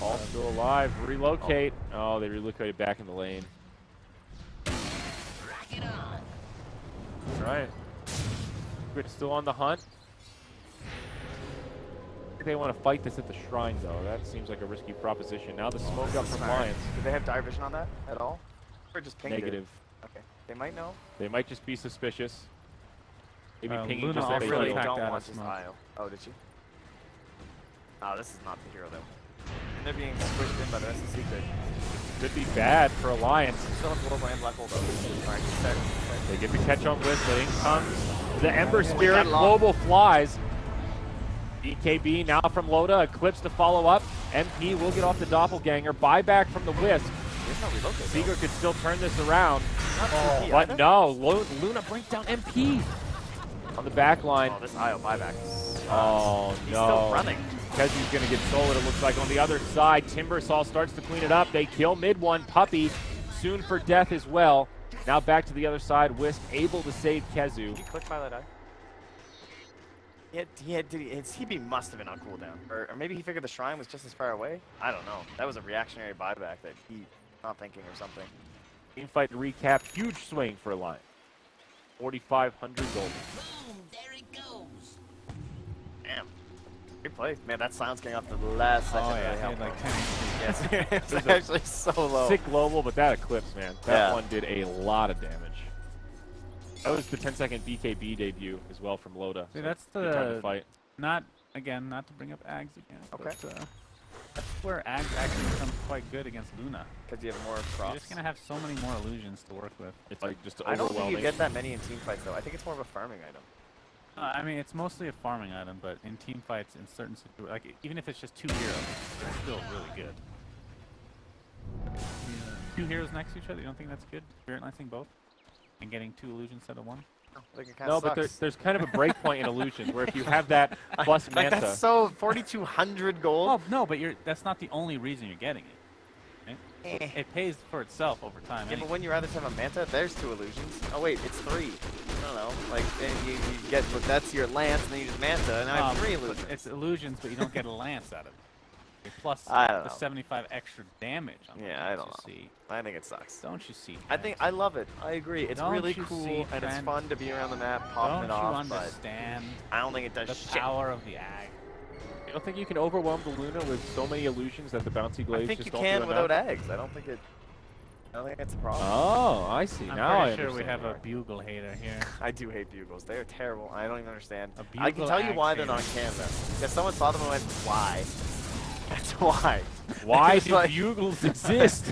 All still alive. Relocate. Oh, they relocated back in the lane. All right. We're still on the hunt. I think they want to fight this at the shrine, though. That seems like a risky proposition. Now the smoke up from Lions. Do they have dire vision on that at all? Or just pinged Negative. it? Okay. They might know. They might just be suspicious. Maybe pinging Luna just so I they really heal. attacked don't out want of this smoke. IO. Oh, did she? Oh, this is not the hero, though. And they're being squished in by the rest of the secret. Could be bad for Alliance. Still have Global and Black Hole, though. Alright, start. They get the catch on Wisp, but in comes the Ember got Spirit. long. Global flies. BKB now from Loda. Eclipse to follow up. MP will get off the Doppelganger. Buyback from the Wisp. There's no relocate, though. Seeger could still turn this around. Not CP But either? no, Luna brings down MP on the back line. Oh, this IO buyback. Oh, He's no. still running. KheZu's going to get soloed, it looks like, on the other side. Timbersaw starts to clean it up. They kill mid one. Puppey soon for death as well. Now back to the other side. Wisp able to save KheZu. Did you click Violet Eye? His CP must have been on cooldown. Or maybe he figured the shrine was just as far away? I don't know. That was a reactionary buyback that he not thinking or something. Team fight to recap. Huge swing for Alliance. 4,500 gold. Boom, there it goes. Damn. Good play. Man, that silence getting off the last second Oh yeah, really he helped. had like 10 HP. Yes, it's actually so low. Sick global, but that Eclipse, man. That Yeah. one did a lot of damage. That was the 10-second BKB debut as well from Loda. See, so that's good time to the fight. not to bring up Ags again. Okay. But, that's where Ags actually becomes quite good against Luna. Because you have more You're props. just gonna have so many more illusions to work with. It's like just I don't think overwhelming. you get that many in team fights though. I think it's more of a farming item. I mean, it's mostly a farming item, but in team fights, in certain situations, like even if it's just 2 heroes, it's still really good. 2 heroes next to each other, you don't think that's good? Spirit lancing both? And getting 2 illusions instead of 1? I think it kind No, of but sucks. there's kind of a break point in illusions where if you have that plus like Manta. that's so 4,200 gold. Oh, no, but that's not the only reason you're getting it. Right? Eh. It pays for itself over time. Yeah, anyway. but when you rather have a Manta, there's 2 illusions. Oh wait, it's 3. I don't know. Like then you get, but that's your lance, and then you just Manta, and I have 3 but illusions. it's illusions, but you don't get a lance out of it. Plus I don't the know. 75 extra damage on the Yeah, I lance, don't you know. see. I think it sucks. Don't you see? I think I love it. I agree. It's Don't really you cool see, and it's friend? fun to be around the map, Don't popping it you off. But understand I don't think it does the shit. power of the Ag? You don't think you can overwhelm the Luna with so many illusions that the bouncy glaives I think just you don't can do without enough? eggs. I don't think it's a problem. Oh, I see. I'm now I pretty sure we understand have a why. bugle hater here. I do hate bugles. They're terrible. I don't even understand. A I can bugle tell you ag why they're not hater. in Canada. Because someone saw them and went, why? That's why. Why It's do like- bugles exist?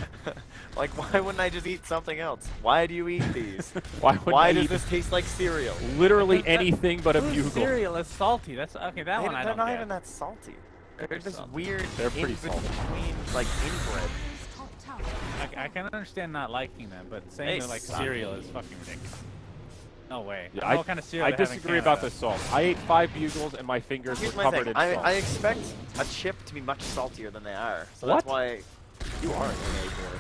Like, why wouldn't I just eat something else? Why do you eat these? Why would Why I does eat this taste like cereal? literally anything but a Whose bugle? cereal is salty. That's okay. That one I They're don't not get. even that salty. They're just salty. weird They're pretty in salty. between, like, inbred. Top tower. I can understand not liking them, but saying They they're like suck. cereal is fucking ridiculous. No way. Yeah, I don't know what kind of cereal I they have in disagree about Canada. the salt. I ate 5 bugles and my fingers Here's were my covered thing. in salt. I expect a chip to be much saltier than they are. So What? that's why You are an NA boy.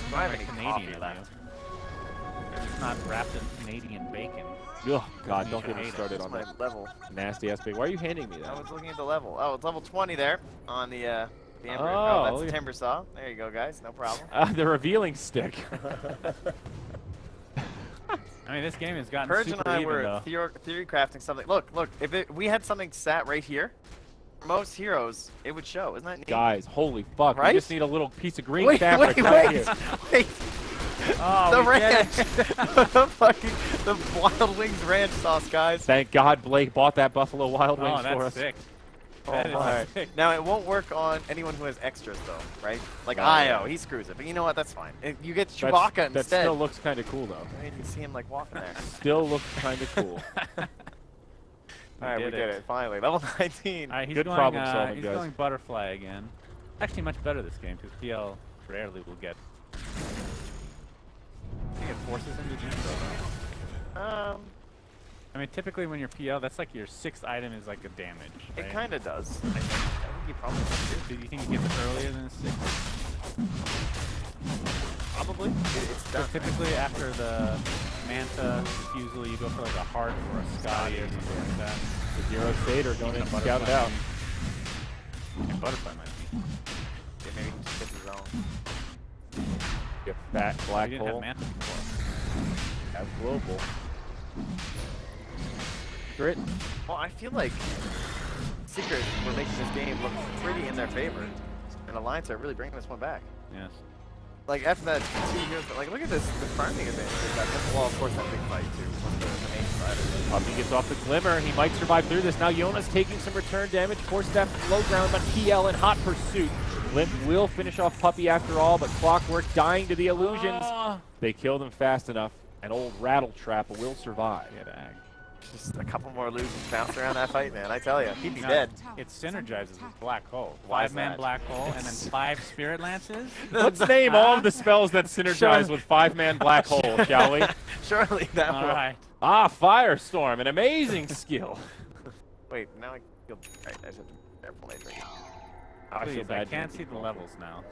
Do I have any Canadian coffee of left? It's not wrapped in Canadian bacon. Oh, God, You don't should get me hate it. started That's on my that level. nasty ass bacon. Why are you handing me I that? was looking at the level. Oh, it's level 20 there on the Ember. Oh, Oh, that's look a at- timber saw. There you go, guys. No problem. The revealing stick. I mean, this game has gotten Purge super and I even, were though. theory crafting something. Look, if we had something sat right here, for most heroes, it would show. Isn't that neat? Guys, holy fuck. Right? We just need a little piece of green Wait, fabric wait, right wait, here. wait. Oh, The we get ranch. the Wild Wings ranch sauce, guys. Thank God Blake bought that Buffalo Wild Wings Oh, for us. that's sick. Oh, That is my. sick. Now, it won't work on anyone who has extras, though, right? Like Oh, Io, yeah. he screws it. But you know what? That's fine. You get That's- Chewbacca that instead. still looks kind of cool, though. Right, you see him, like, walking there. Still looks kind of cool. All right, we did it. Finally. Level 19. All right, he's Good going, problem solving, he's guys. going butterfly again. Actually, much better this game because PL rarely will get. I think it forces him to do so. I mean, typically when you're PL, that's like your 6th item is like a damage. It right? kind of does. I think you probably do. Do you think it gets earlier than 6? Probably. It's So done. typically after the Manta refusal, you go for like a heart or a Scotty or something like that. The Hero State are going Even to a scout it butterfly out. And butterfly might be. Yeah, maybe he just gets his own. Get fat black We didn't have hole. Manta before. Have global. Grit. Well, I feel like Secret were making this game look pretty in their favor. And Alliance are really bringing this one back. Yes. Like, after that 2 years, like, look at this, the farming advantage. Well, of course, that big fight, too, was the main side of it. Puppey gets off the glimmer. He might survive through this. Now Jonas taking some return damage. Forced that low ground, but PL in hot pursuit. Limp will finish off Puppey after all, but Clockwork dying to the illusions. Oh. They killed him fast enough. An old rattle trap will survive. He had ag. Just a couple more loses bounced around that fight, man. I tell you, he'd be No, dead. It synergizes with Black Hole. Why is 5-man that? Black Hole and then 5 Spirit Lances. Let's name all of the spells that synergize with 5-man black hole, shall we? Surely that All will. right. Ah, Firestorm, an amazing skill. Wait, now I feel. Right, I just have to be careful, Nathan. Oh, I feel Please, I bad. can't doing see the people. levels now.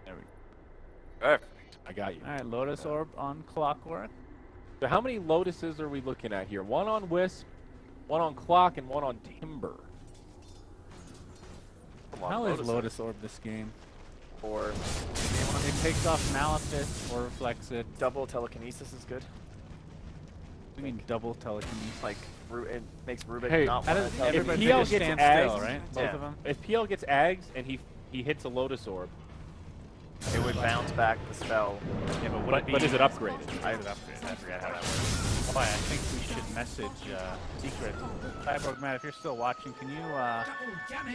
There we Perfect. I got you. go. All right, Lotus Orb on Clockwork. So how many Lotuses are we looking at here? One on Wisp, one on Clock, and one on Timber. Come on, How is Lotus Lotus Orb this game? or It takes off Malefice or reflects it. double telekinesis is good. I mean, double telekinesis. Like, it makes Rubik Hey, not How want does to everybody PL just gets stand ags, still, right? Both yeah. of them. If PL gets Ags and he hits a Lotus Orb, It would bounce back the spell. Yeah, but would but is it upgraded? I forget how that works. Boy, I think we should message Secret. Cyborg Matt, if you're still watching, can you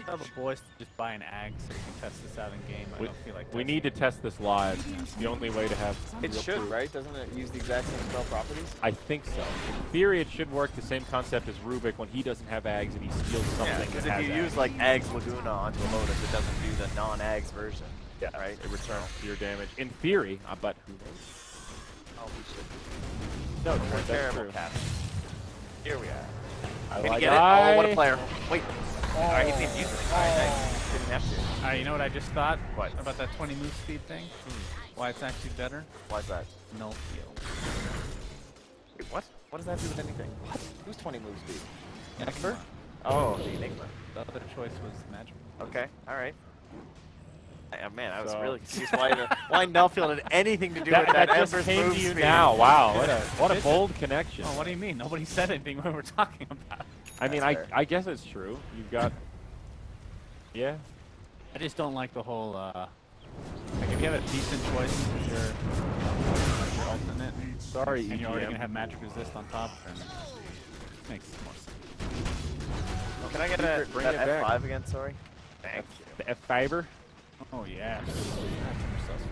tell the boys to just buy an ag so we can test this out in game? I don't feel like We testing need to it. test this live. It's the only way to have It real should, proof. right? Doesn't it use the exact same spell properties? I think so. In theory, it should work the same concept as Rubik when he doesn't have Ags and he steals something Yeah, that because has if you Ags. use like Ags Laguna onto a Lotus, it doesn't do the non-Ags version. Yeah, right? It returns your damage. In theory, but who knows? Oh, we should. No, We're that's terrible true. cast. Here we are. I Can you like get it? Oh, what a player. Wait. Alright, he didn't use it. Alright, nice. Didn't have to. All right, you know what I just thought? What? About that 20 move speed thing? Why it's actually better? Why's that? No heal. Wait, what? What does that do with anything? What? Who's 20 move speed? Enigma? Oh, the Enigma. The other choice was magic. Okay, alright. Man, I was So- really confused why Nuffield had anything to do with That that just Ember's came move to you speed. now. Wow, what a Did bold connection. Oh, what do you mean? Nobody said anything when we were talking about it. I mean, That's fair. I guess it's true. You've got, yeah. I just don't like the whole, like if you have a decent choice with your alternate, Sorry, and you're already EGM. going to have magic resist on top, then it makes more sense. Can I get Secret, bring that it back. F5 again, sorry? Thank you. The F fiber Oh, yeah. That's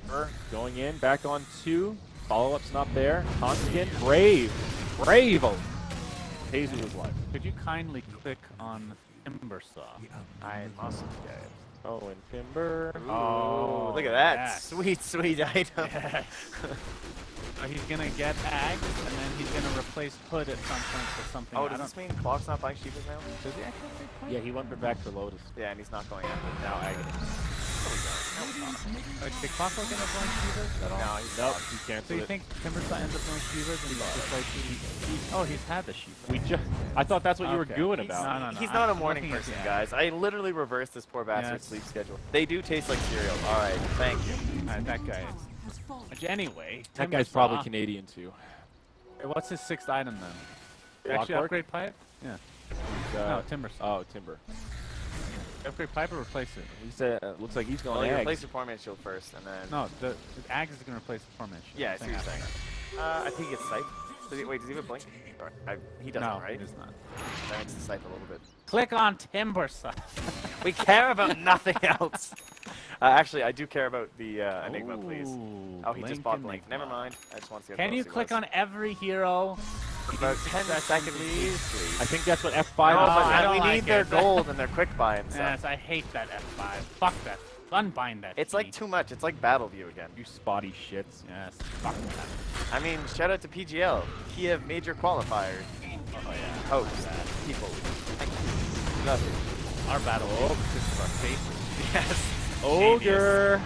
fun. going in, back on 2. Follow-up's not there. Constant, brave. KheZu is live. Could you kindly click on Timbersaw? I must get it. Oh, and Timber. Oh, look at that. yes. Sweet, sweet item. Yes. So he's going to get Ags, and then he's going to replace replace Hood at some point for something. Oh, I does don't. this mean Clock's not buying Shivas now? Does he actually take point? Yeah, he went back for Lotus. Yeah, and he's not going after it. Now Agony. Did Clockwork end up going Shivas at all? No, he's Nope, not. he So canceled you it. think Timbersaw ends up going Shivas and just like oh, he's had the Shiva. We just, I thought that's what you were Okay. gooing He's, about. No. he's not a I'm morning looking at person, the guys. I literally reversed this poor bastard's Yes. sleep schedule. They do taste like cereal. All right, thank you. Alright, that guy Tower is. has fallen. Anyway, That guy's Timbersaw. probably Canadian too. Hey, what's his 6th item then? Actually, Clockwork? upgrade pipe? Yeah. No, Timbersaw. Oh, Timber. Upgrade pipe or replace it? He said, looks like he's Well, going you Ags. replace your Torment Shield first, and then... No, the Ags is going to replace the formation. Yeah, I see what you're saying. I think it's Scythe. Wait, does he have a blink? Or, he doesn't, No, right? it is not. That makes the Scythe a little bit. Click on Timbersaw. We care about nothing else. Actually, I do care about the Enigma, please. Ooh, Oh, he just bought Blink. Enigma. Never mind. I just want to see how Can close you he click was. on every hero? About 10 seconds, please? please. I think that's what F5 No, is. but I don't we like need their it. gold and their quick buy and stuff. Yes, I hate that F5. Fuck that. Unbind that. It's key. like too much. It's like Battleview again. You spotty shits. Yes, fuck that. I mean, shout out to PGL. Kiev major qualifier. Oh yeah. Host. People. Thank you. Love you. Our battle. Oh, this is our faces. Yes. Ogre.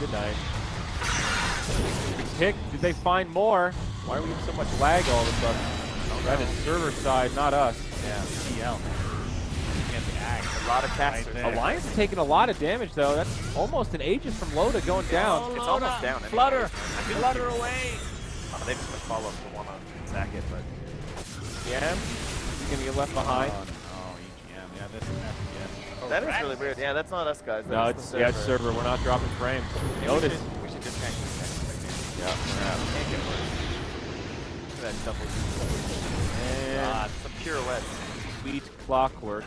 Good night. Pick. Did they find more? Why are we getting so much lag all of a sudden? That is server side, not us. Yeah. TL. Get the Ags. A lot of casters. Right there. Alliance is taking a lot of damage though. That's almost an Aegis from Loda going down. It's almost down. Anyway. Flutter. I feel Flutter like away. they just must follow up to want to sack it, but Yeah. He's gonna get left behind. Oh no, EGM. Yeah, this is FPS. that is really weird. Yeah, that's not us guys. No, That's it's the yeah, it's server. We're not dropping frames. Notice. We should disconnect this Yeah, perhaps. Can't get worse. Look at that double. And Some pirouettes. sweet clockwork.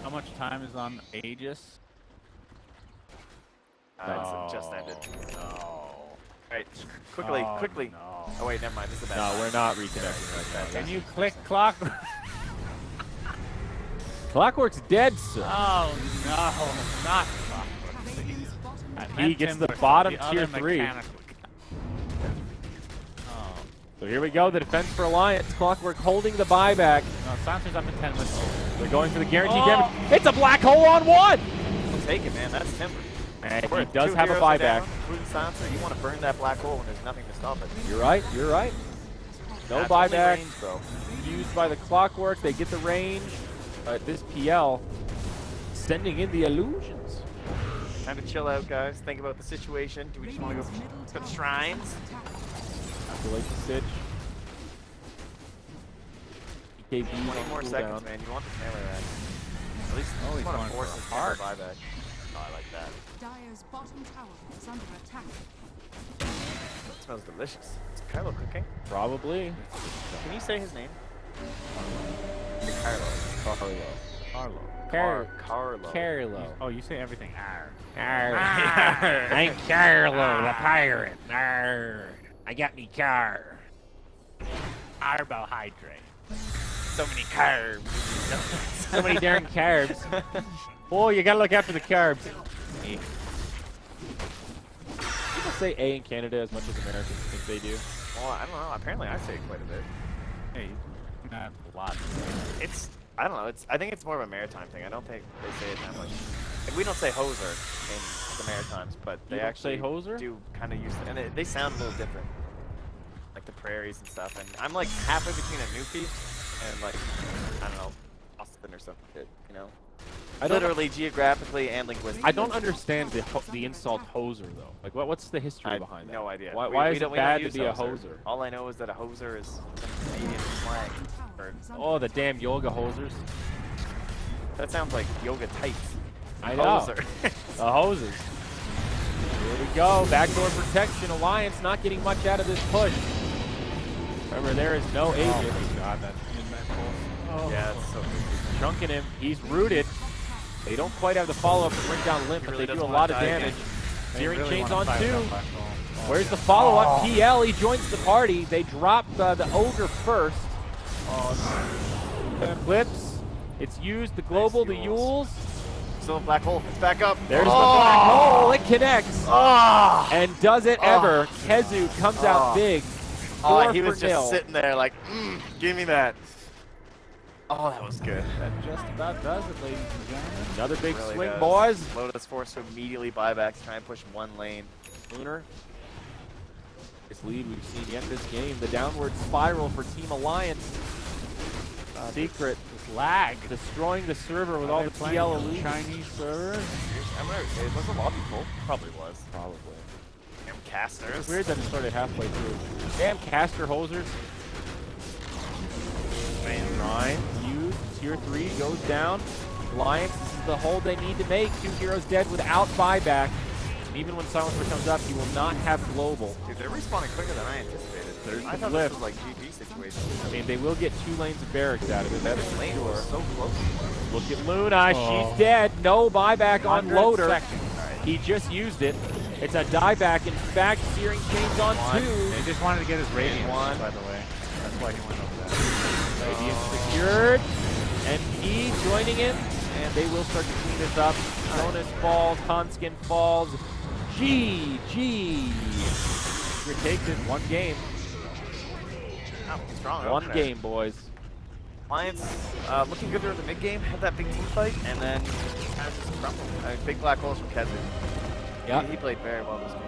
How much time is on Aegis? It's just ended. No. Alright, quickly, Oh, quickly. No. Oh wait, never mind. This is a bad No, time. we're not reconnecting right now. Can you click clock? Clockwork's dead, sir. Oh no, not clockwork. Radiant's bottom I tower He meant gets the Timbersaw, bottom the tier other 3. mechanical guy. Oh. So here we go. The defense for Alliance. Clockwork holding the buyback. No, Sansa's up in 10 minutes. They're going for the guaranteed Oh. damage. It's a black hole on one. We'll take it, man. That's timber. And We're he does two have a heroes are buyback. down, including Sansa. You want to burn that black hole when there's nothing to stop it. You're right. You're right. No That's only buyback range, bro. used by the Clockwork. They get the range. This PL sending in the illusions. Time to chill out, guys. Think about the situation. Do we just want to go Radiant's middle for the tower shrines? is attacked. Accolade the Sitch. EKB 20 on more cooldown. seconds, man. You want this melee rack. At least Oh, you he's want going to force for a this heart. timber buyback. Oh, I like that. Dire's bottom tower is under attack. It smells delicious. Is Carlo cooking? Probably. Can you say his name? Carlo. Carlo. Carlo. Carlo. Carlo. Oh, you say everything. Arr. I'm Carlo, the pirate. Arr. I got me car. Carbohydrate. So many carbs. So many darn carbs. Boy, you gotta look after the carbs. People say A in Canada as much as Americans think they do. Well, I don't know. Apparently, I say it quite a bit. Hey, not a lot. It's, I don't know. I think it's more of a maritime thing. I don't think they say it that much. Like, we don't say hoser in the Maritimes, but they You don't actually say hoser? do kind of use it, and they sound a little different. Like the prairies and stuff. And I'm like halfway between a Newfie and like, I don't know, Austin or something. You know, I don't- literally, geographically, and linguistically. I don't understand the insult hoser though. Like what's the history I behind that? no idea. Why is it don't bad to use be a hoser? All I know is that a hoser is some Canadian slang. Or, Oh, the damn yoga hosers. that sounds like yoga tights. I know. Hoser. The hoses. Here we go. Backdoor protection. Alliance not getting much out of this push. Remember, there is no Aegis. Oh my god, that midnight pulse. Yeah, it's so good. Chunking him. He's rooted. They don't quite have the follow-up to bring down Limp, He but really they do a doesn't lot wanna of die damage. again. Searing really Chains wanna on fight 2. that black hole. Oh, Where's yeah. the follow-up? PL, he joins the party. They drop the Ogre first. Oh, Eclipse. It's used. The Global, the Yules. Yules. Still a black hole. It's back up. There's the black hole. It connects. Oh! And does it ever. KheZu comes out Oh. big. Oh, 4 he for was nil. just sitting there like, give me that. Oh, that was good. That just about does it, ladies and gentlemen. Another big Really swing, does. boys. Lotus forced to immediately buy back to try and push one lane. Lunar. This lead we've seen yet this game. The downward spiral for Team Alliance. Secret. This lag. Destroying the server with Are all they the playing TL on elite. Chinese servers. It was a lobby full. Probably was. Probably. Damn casters. It's weird that it started halfway through. Damn caster hosers. Man, 9. Used. Tier 3 goes down. Alliance, this is the hold they need to make. 2 heroes dead without buyback. And even when Silencer comes up, he will not have global. Dude, they're respawning quicker than I anticipated. There's I the thought blip. this was like GG situation. I mean, they will get 2 lanes of barracks out of it. That is Lane was sure. so close. Look at Luna. Oh. She's dead. No buyback on 100 Loader. seconds. He just used it. It's a dieback. In fact, Searing Chains on 2. They just wanted to get his radiance, one. by the way. That's why he went over that. Radiance secured. And he joining in. And they will start to clean this up. Jonas falls. Conskin falls. GG. Secret takes it. 1 game. Oh, strong 1 opener. game, boys. Alliance looking good there in the mid game. Had that big team fight, and then kind of just crumbled. I mean, big black holes from KheZu. Yeah. He played very well this game.